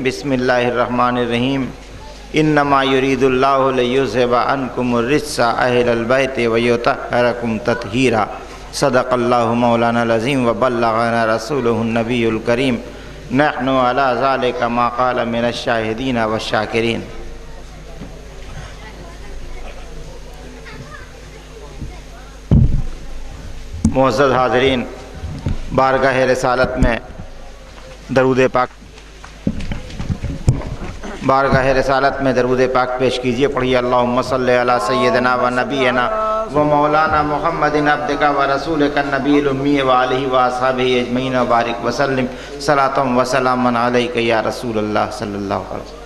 بسم اللہ الرحمن الرحیم انما یرید اللہ لیذھب عنکم الرجس اہل البیت ویطہرکم تطہیرا صدق اللہ مولانا العظیم وبلغنا رسولہ النبی الکریم نحن علی ذلک ما قال من الشاہدین والشاکرین۔ معزز حاضرین، بارگاہ رسالت میں درود پاک پیش کیجئے۔ پڑھیے اللہم صلی علی سیدنا و نبینا و مولانا محمد عبدک و رسولک النبی الامی و آلہ و اصحابہ اجمعین و بارک وسلم صلاۃ و سلام علیک یا رسول اللہ صلی اللہ علیہ وسلم۔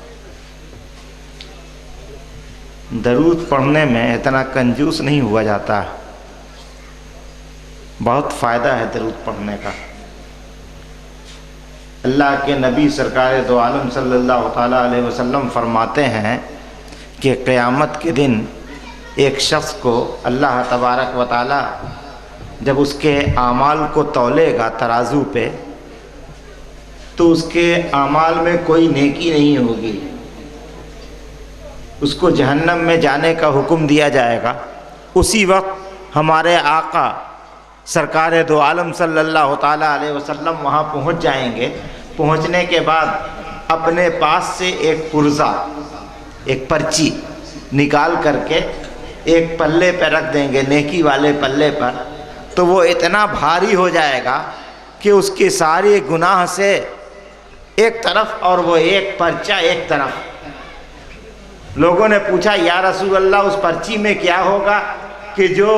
درود پڑھنے میں اتنا کنجوس نہیں ہوا جاتا، بہت فائدہ ہے درود پڑھنے کا۔ اللہ کے نبی سرکار دو عالم صلی اللہ تعالیٰ علیہ وسلم فرماتے ہیں کہ قیامت کے دن ایک شخص کو اللہ تبارک و تعالیٰ جب اس کے اعمال کو تولے گا ترازو پہ، تو اس کے اعمال میں کوئی نیکی نہیں ہوگی، اس کو جہنم میں جانے کا حکم دیا جائے گا۔ اسی وقت ہمارے آقا سرکار دو عالم صلی اللہ تعالیٰ علیہ وسلم وہاں پہنچ جائیں گے۔ پہنچنے کے بعد اپنے پاس سے ایک پرزہ، ایک پرچی نکال کر کے ایک پلے پہ رکھ دیں گے، نیکی والے پلے پر، تو وہ اتنا بھاری ہو جائے گا کہ اس کے سارے گناہ سے ایک طرف اور وہ ایک پرچہ ایک طرف۔ لوگوں نے پوچھا یا رسول اللہ اس پرچی میں کیا ہوگا کہ جو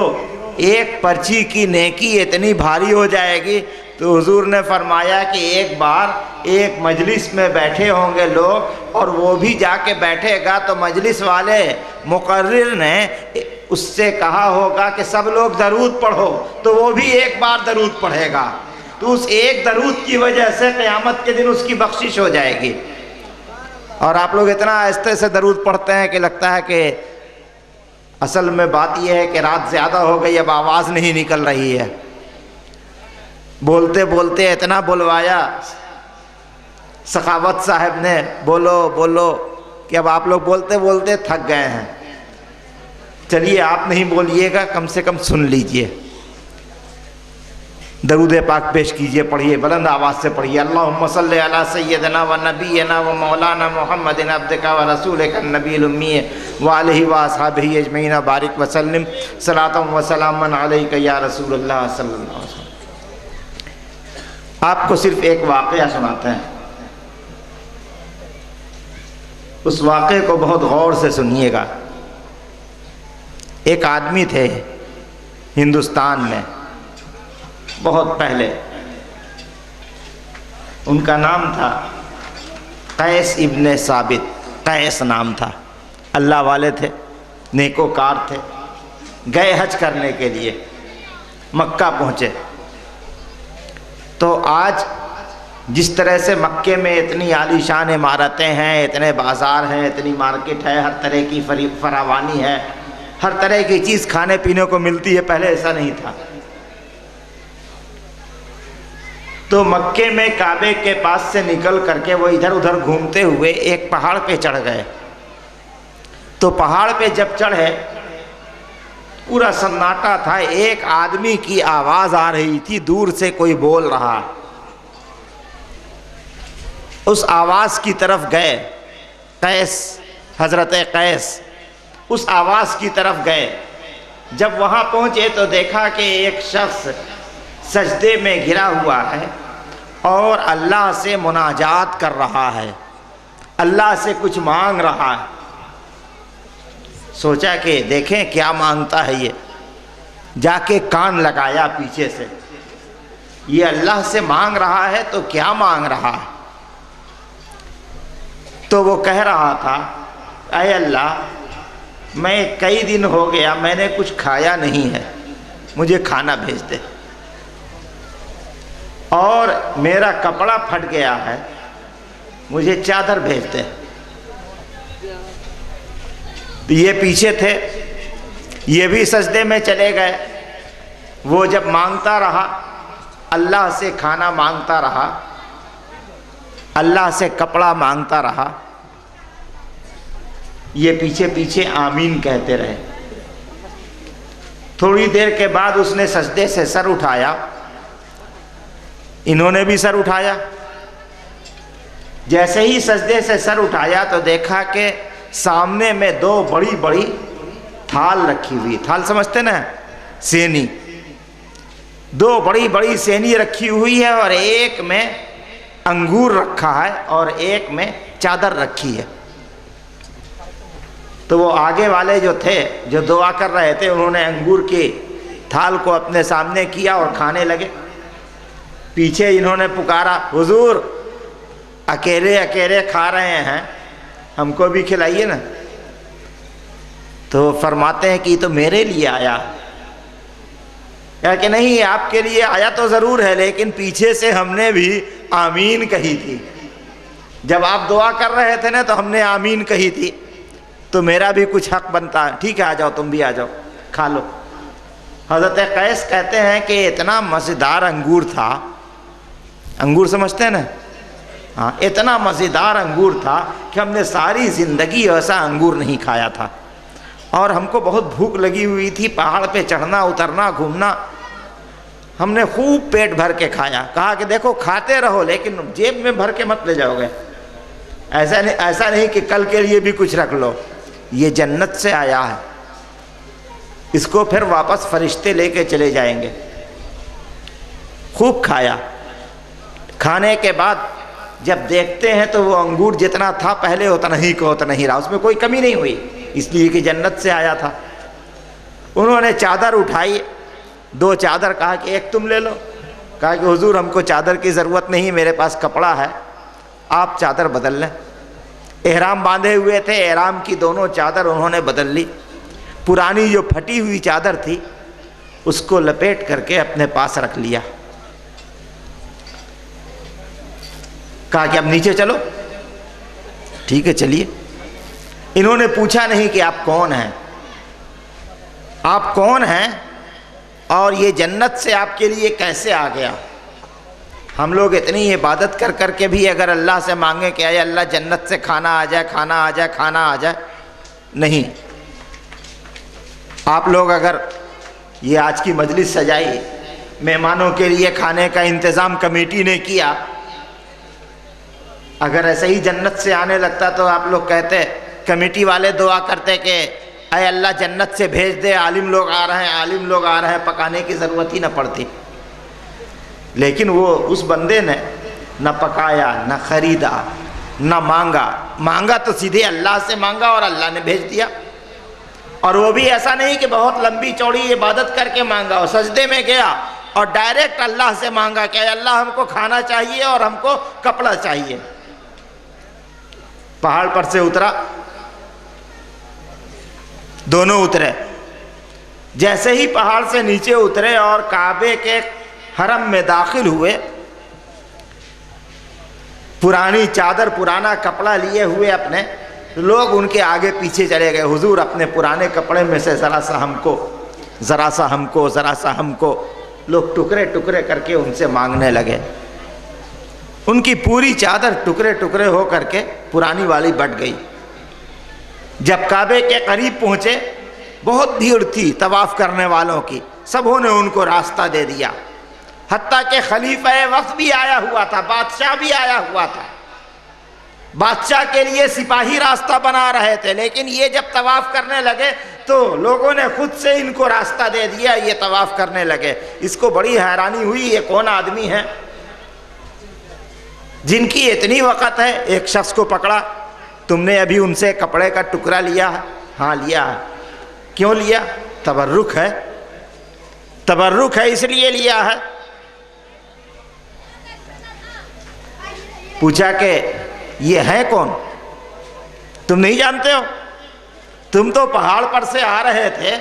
ایک پرچی کی نیکی اتنی بھاری ہو جائے گی؟ تو حضور نے فرمایا کہ ایک بار ایک مجلس میں بیٹھے ہوں گے لوگ، اور وہ بھی جا کے بیٹھے گا تو مجلس والے مقرر نے اس سے کہا ہوگا کہ سب لوگ درود پڑھو، تو وہ بھی ایک بار درود پڑھے گا، تو اس ایک درود کی وجہ سے قیامت کے دن اس کی بخشش ہو جائے گی۔ اور آپ لوگ اتنا آہستہ سے درود پڑھتے ہیں کہ لگتا ہے کہ اصل میں بات یہ ہے کہ رات زیادہ ہو گئی، اب آواز نہیں نکل رہی ہے۔ بولتے بولتے اتنا بلوایا سخاوت صاحب نے، بولو بولو، کہ اب آپ لوگ بولتے بولتے تھک گئے ہیں۔ چلیے آپ نہیں بولیے گا، کم سے کم سن لیجئے۔ درود پاک پیش کیجئے، پڑھیے، بلند آواز سے پڑھیے۔ اللہم صلی علی سیدنا و نبینا و مولانا محمد عبدک و رسولک النبی الامی و آلہ و اصحابہ اجمعین بارک وسلم صلاۃ و سلام علیک یا رسول اللہ صلی اللہ علیہ وسلم۔ آپ کو صرف ایک واقعہ سناتے ہیں، اس واقعے کو بہت غور سے سنیے گا۔ ایک آدمی تھے ہندوستان میں بہت پہلے، ان کا نام تھا قیس ابن ثابت، قیس نام تھا، اللہ والے تھے، نیکوکار تھے۔ گئے حج کرنے کے لیے، مکہ پہنچے، تو آج جس طرح سے مکے میں اتنی عالی شان عمارتیں ہیں، اتنے بازار ہیں، اتنی مارکیٹ ہے، ہر طرح کی فراوانی ہے، ہر طرح کی چیز کھانے پینے کو ملتی ہے، پہلے ایسا نہیں تھا۔ تو مکے میں کعبے کے پاس سے نکل کر کے وہ ادھر ادھر گھومتے ہوئے ایک پہاڑ پہ چڑھ گئے۔ تو پہاڑ پہ جب چڑھے، پورا سناٹا تھا، ایک آدمی کی آواز آ رہی تھی، دور سے کوئی بول رہا۔ اس آواز کی طرف گئے، قیس، حضرت قیس اس آواز کی طرف گئے۔ جب وہاں پہنچے تو دیکھا کہ ایک شخص سجدے میں گرا ہوا ہے اور اللہ سے مناجات کر رہا ہے، اللہ سے کچھ مانگ رہا ہے۔ سوچا کہ دیکھیں کیا مانگتا ہے یہ، جا کے کان لگایا پیچھے سے، یہ اللہ سے مانگ رہا ہے تو کیا مانگ رہا ہے؟ تو وہ کہہ رہا تھا، اے اللہ، میں کئی دن ہو گیا میں نے کچھ کھایا نہیں ہے، مجھے کھانا بھیج دے، اور میرا کپڑا پھٹ گیا ہے، مجھے چادر بھیج دے۔ یہ پیچھے تھے، یہ بھی سجدے میں چلے گئے۔ وہ جب مانگتا رہا، اللہ سے کھانا مانگتا رہا، اللہ سے کپڑا مانگتا رہا، یہ پیچھے پیچھے آمین کہتے رہے۔ تھوڑی دیر کے بعد اس نے سجدے سے سر اٹھایا، انہوں نے بھی سر اٹھایا۔ جیسے ہی سجدے سے سر اٹھایا تو دیکھا کہ سامنے میں دو بڑی بڑی تھال رکھی ہوئی، تھال سمجھتے نا، سینی، دو بڑی بڑی سینی رکھی ہوئی ہے، اور ایک میں انگور رکھا ہے اور ایک میں چادر رکھی ہے۔ تو وہ آگے والے جو تھے، جو دعا کر رہے تھے، انہوں نے انگور کی تھال کو اپنے سامنے کیا اور کھانے لگے۔ پیچھے انہوں نے پکارا، حضور اکیلے اکیلے کھا رہے ہیں، ہم کو بھی کھلائیے نا۔ تو فرماتے ہیں کہ یہ تو میرے لیے آیا، کہ نہیں آپ کے لیے آیا تو ضرور ہے، لیکن پیچھے سے ہم نے بھی آمین کہی تھی، جب آپ دعا کر رہے تھے نا تو ہم نے آمین کہی تھی، تو میرا بھی کچھ حق بنتا ہے، ٹھیک ہے آ جاؤ، تم بھی آ جاؤ، کھا لو۔ حضرت قیس کہتے ہیں کہ اتنا مزیدار انگور تھا، انگور سمجھتے ہیں نا، ہاں، اتنا مزیدار انگور تھا کہ ہم نے ساری زندگی ایسا انگور نہیں کھایا تھا، اور ہم کو بہت بھوک لگی ہوئی تھی، پہاڑ پہ چڑھنا اترنا گھومنا، ہم نے خوب پیٹ بھر کے کھایا۔ کہا کہ دیکھو کھاتے رہو لیکن جیب میں بھر کے مت لے جاؤ گے، ایسا نہیں کہ کل کے لیے بھی کچھ رکھ لو، یہ جنت سے آیا ہے، اس کو پھر واپس فرشتے لے کے چلے جائیں گے۔ خوب کھایا۔ کھانے کے بعد جب دیکھتے ہیں تو وہ انگور جتنا تھا پہلے اتنا ہی رہا، اس میں کوئی کمی نہیں ہوئی، اس لیے کہ جنت سے آیا تھا۔ انہوں نے چادر اٹھائی، دو چادر، کہا کہ ایک تم لے لو۔ کہا کہ حضور ہم کو چادر کی ضرورت نہیں، میرے پاس کپڑا ہے، آپ چادر بدل لیں۔ احرام باندھے ہوئے تھے، احرام کی دونوں چادر انہوں نے بدل لی۔ پرانی جو پھٹی ہوئی چادر تھی اس کو لپیٹ کر کے اپنے پاس رکھ لیا۔ کہا کہ اب نیچے چلو، ٹھیک ہے چلیے۔ انہوں نے پوچھا نہیں کہ آپ کون ہیں، آپ کون ہیں اور یہ جنت سے آپ کے لیے کیسے آ گیا۔ ہم لوگ اتنی عبادت کر کر کے بھی اگر اللہ سے مانگیں کہ اے اللہ جنت سے کھانا آ جائے، کھانا آ جائے، کھانا آ جائے، نہیں۔ آپ لوگ اگر یہ آج کی مجلس سجائی، مہمانوں کے لیے کھانے کا انتظام کمیٹی نے کیا، اگر ایسے ہی جنت سے آنے لگتا تو آپ لوگ کہتے، کمیٹی والے دعا کرتے کہ اے اللہ جنت سے بھیج دے، عالم لوگ آ رہے ہیں، عالم لوگ آ رہے ہیں، پکانے کی ضرورت ہی نہ پڑتی۔ لیکن وہ اس بندے نے نہ پکایا، نہ خریدا، نہ مانگا تو سیدھے اللہ سے مانگا اور اللہ نے بھیج دیا۔ اور وہ بھی ایسا نہیں کہ بہت لمبی چوڑی عبادت کر کے مانگا، اور سجدے میں گیا اور ڈائریکٹ اللہ سے مانگا کہ اے اللہ ہم کو کھانا چاہیے اور ہم کو کپڑا چاہیے۔ پہاڑ پر سے اترا، دونوں اترے۔ جیسے ہی پہاڑ سے نیچے اترے اور کعبے کے حرم میں داخل ہوئے، پرانی چادر، پرانا کپڑا لیے ہوئے اپنے، لوگ ان کے آگے پیچھے چلے گئے، حضور اپنے پرانے کپڑے میں سے ذرا سا ہم کو، ذرا سا ہم کو، ذرا سا ہم کو۔ لوگ ٹکڑے ٹکڑے کر کے ان سے مانگنے لگے۔ ان کی پوری چادر ٹکڑے ٹکڑے ہو کر کے پرانی والی بٹ گئی۔ جب کعبے کے قریب پہنچے، بہت بھیڑ تھی طواف کرنے والوں کی، سبوں نے ان کو راستہ دے دیا، حتیٰ کہ خلیفہ وقت بھی آیا ہوا تھا، بادشاہ بھی آیا ہوا تھا، بادشاہ کے لیے سپاہی راستہ بنا رہے تھے، لیکن یہ جب طواف کرنے لگے تو لوگوں نے خود سے ان کو راستہ دے دیا، یہ طواف کرنے لگے۔ اس کو بڑی حیرانی ہوئی، یہ کون آدمی ہے جن کی اتنی وقت ہے۔ ایک شخص کو پکڑا، تم نے ابھی ان سے کپڑے کا ٹکڑا لیا ہے؟ ہاں لیا ہے۔ کیوں لیا؟ تبرک ہے، تبرک ہے اس لیے لیا ہے۔ پوچھا کہ یہ ہے کون؟ تم نہیں جانتے ہو؟ تم تو پہاڑ پر سے آ رہے تھے،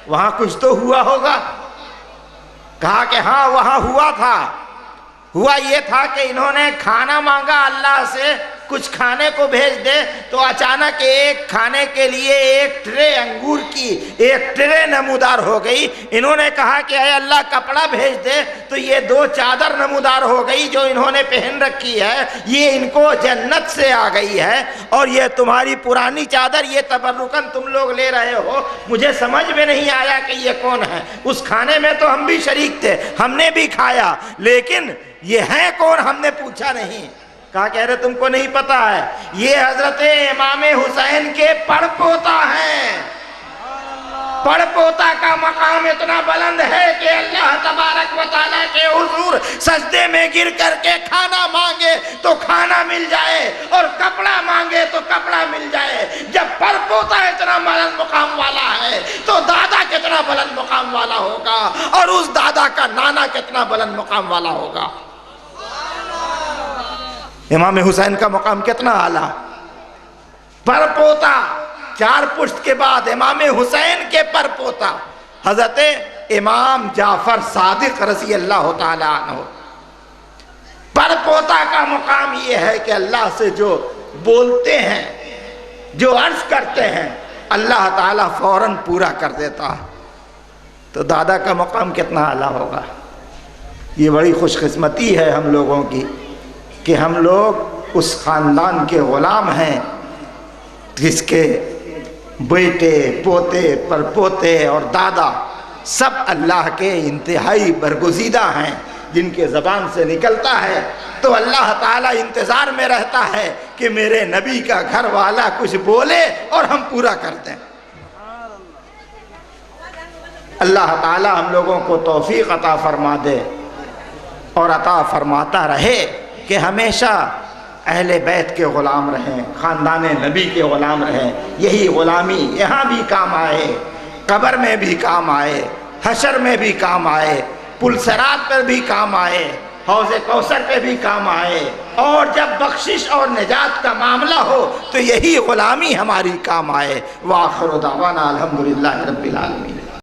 وہاں کچھ تو ہوا ہوگا۔ کہا کہ ہاں وہاں ہوا تھا، ہوا یہ تھا کہ انہوں نے کھانا مانگا اللہ سے، کچھ کھانے کو بھیج دے تو اچانک ایک کھانے کے لیے ایک ٹرے انگور کی ایک ٹرے نمودار ہو گئی. انہوں نے کہا کہ اے اللہ کپڑا بھیج دے تو یہ 2 چادر نمودار ہو گئی جو انہوں نے پہن رکھی ہے, یہ ان کو جنت سے آ گئی ہے, اور یہ تمہاری پرانی چادر یہ تبرکن تم لوگ لے رہے ہو. مجھے سمجھ میں نہیں آیا کہ یہ کون ہے. اس کھانے میں تو ہم بھی شریک تھے, ہم نے بھی کھایا, لیکن یہ ہیں کون ہم نے پوچھا نہیں. کہا کہہ رہے تم کو نہیں پتا ہے, یہ حضرت امام حسین کے پڑ پوتا ہیں. پڑ پوتا کا مقام اتنا بلند ہے کہ اللہ تبارک و تعالیٰ کے حضور سجدے میں گر کر کے کھانا مانگے تو کھانا مل جائے, اور کپڑا مانگے تو کپڑا مل جائے. جب پڑ پوتا اتنا بلند مقام والا ہے تو دادا کتنا بلند مقام والا ہوگا, اور اس دادا کا نانا کتنا بلند مقام والا ہوگا. امام حسین کا مقام کتنا اعلیٰ. پڑ پوتا, 4 پشت کے بعد امام حسین کے پر پوتا حضرت امام جعفر صادق رضی اللہ تعالیٰ عنہ. پر پوتا کا مقام یہ ہے کہ اللہ سے جو بولتے ہیں, جو عرض کرتے ہیں, اللہ تعالیٰ فوراً پورا کر دیتا. تو دادا کا مقام کتنا اعلیٰ ہوگا. یہ بڑی خوش قسمتی ہے ہم لوگوں کی کہ ہم لوگ اس خاندان کے غلام ہیں جس کے بیٹے, پوتے, پر پوتے اور دادا سب اللہ کے انتہائی برگزیدہ ہیں, جن کے زبان سے نکلتا ہے تو اللہ تعالیٰ انتظار میں رہتا ہے کہ میرے نبی کا گھر والا کچھ بولے اور ہم پورا کر دیں. اللہ تعالیٰ ہم لوگوں کو توفیق عطا فرما دے اور عطا فرماتا رہے کہ ہمیشہ اہل بیت کے غلام رہیں, خاندان نبی کے غلام رہیں. یہی غلامی یہاں بھی کام آئے, قبر میں بھی کام آئے, حشر میں بھی کام آئے, پل صراط پر بھی کام آئے, حوض کوثر پہ بھی کام آئے, اور جب بخشش اور نجات کا معاملہ ہو تو یہی غلامی ہماری کام آئے. وآخر دعوانا الحمدللہ رب العالمین.